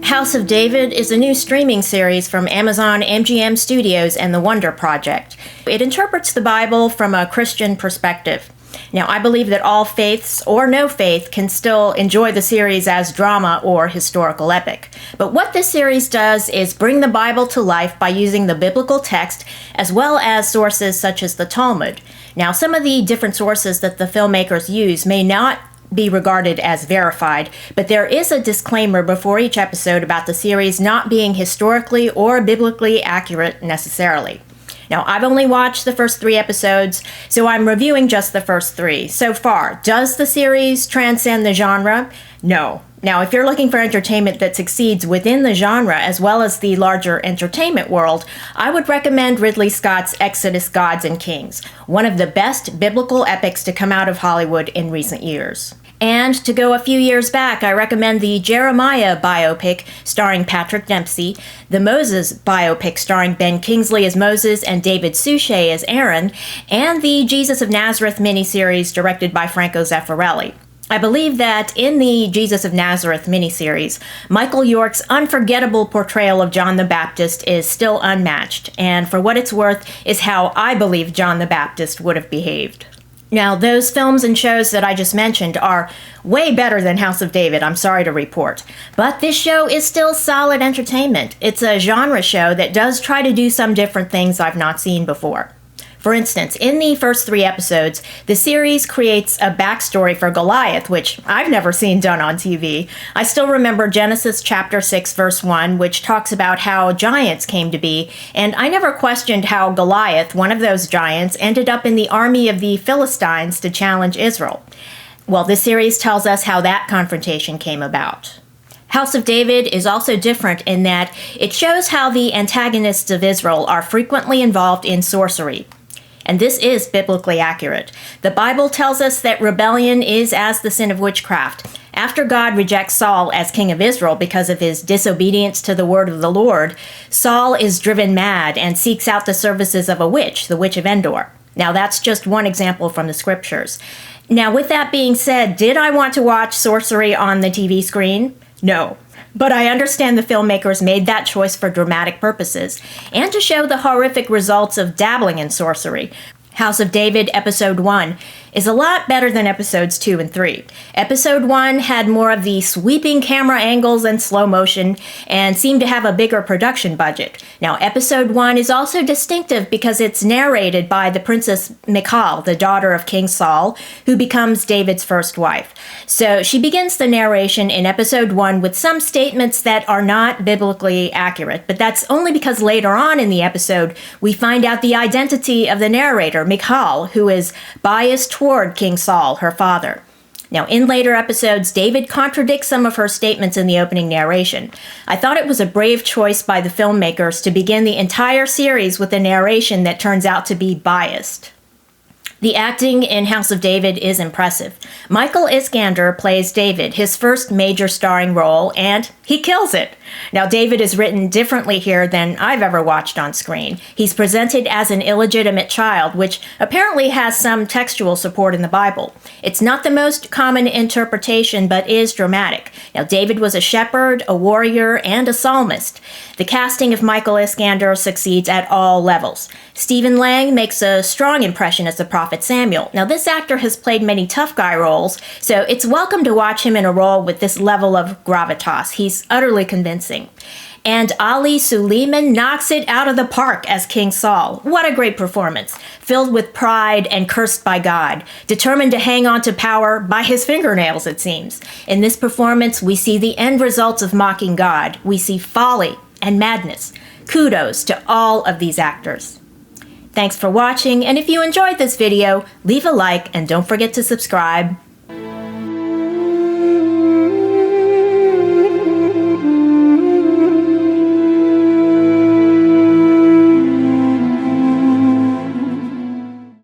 House of David is a new streaming series from Amazon MGM Studios and The Wonder Project. It interprets the Bible from a Christian perspective. Now, I believe that all faiths or no faith can still enjoy the series as drama or historical epic. But what this series does is bring the Bible to life by using the biblical text as well as sources such as the Talmud. Now, some of the different sources that the filmmakers use may not be regarded as verified, but there is a disclaimer before each episode about the series not being historically or biblically accurate necessarily. Now, I've only watched the first 3 episodes, so I'm reviewing just the first 3. So far, does the series transcend the genre? No. Now, if you're looking for entertainment that succeeds within the genre as well as the larger entertainment world, I would recommend Ridley Scott's Exodus: Gods and Kings, one of the best biblical epics to come out of Hollywood in recent years. And to go a few years back, I recommend the Jeremiah biopic starring Patrick Dempsey, the Moses biopic starring Ben Kingsley as Moses and David Suchet as Aaron, and the Jesus of Nazareth miniseries directed by Franco Zeffirelli. I believe that in the Jesus of Nazareth miniseries, Michael York's unforgettable portrayal of John the Baptist is still unmatched, and for what it's worth, is how I believe John the Baptist would have behaved. Now, those films and shows that I just mentioned are way better than House of David, I'm sorry to report. But this show is still solid entertainment. It's a genre show that does try to do some different things I've not seen before. For instance, in the first 3 episodes, the series creates a backstory for Goliath, which I've never seen done on TV. I still remember Genesis chapter 6, verse 1, which talks about how giants came to be, and I never questioned how Goliath, one of those giants, ended up in the army of the Philistines to challenge Israel. Well, this series tells us how that confrontation came about. House of David is also different in that it shows how the antagonists of Israel are frequently involved in sorcery. And this is biblically accurate. The Bible tells us that rebellion is as the sin of witchcraft. After God rejects Saul as king of Israel because of his disobedience to the word of the Lord, Saul is driven mad and seeks out the services of a witch, the witch of Endor. Now, that's just one example from the scriptures. Now, with that being said, did I want to watch sorcery on the TV screen? No. But I understand the filmmakers made that choice for dramatic purposes, and to show the horrific results of dabbling in sorcery. House of David Episode 1 is a lot better than Episodes 2 and 3. Episode 1 had more of the sweeping camera angles and slow motion, and seemed to have a bigger production budget. Now, Episode 1 is also distinctive because it's narrated by the Princess Michal, the daughter of King Saul, who becomes David's first wife. So she begins the narration in Episode 1 with some statements that are not biblically accurate, but that's only because later on in the episode, we find out the identity of the narrator, Michal, who is biased toward King Saul, her father. Now, in later episodes, David contradicts some of her statements in the opening narration. I thought it was a brave choice by the filmmakers to begin the entire series with a narration that turns out to be biased. The acting in House of David is impressive. Michael Iskander plays David, his first major starring role, and he kills it. Now, David is written differently here than I've ever watched on screen. He's presented as an illegitimate child, which apparently has some textual support in the Bible. It's not the most common interpretation, but is dramatic. Now, David was a shepherd, a warrior, and a psalmist. The casting of Michael Iskander succeeds at all levels. Stephen Lang makes a strong impression as the prophet Samuel. Now, this actor has played many tough guy roles, so it's welcome to watch him in a role with this level of gravitas. He's utterly convincing. And Ali Suleiman knocks it out of the park as King Saul. What a great performance. Filled with pride and cursed by God. Determined to hang on to power by his fingernails, it seems. In this performance, we see the end results of mocking God. We see folly and madness. Kudos to all of these actors. Thanks for watching, and if you enjoyed this video, leave a like and don't forget to subscribe.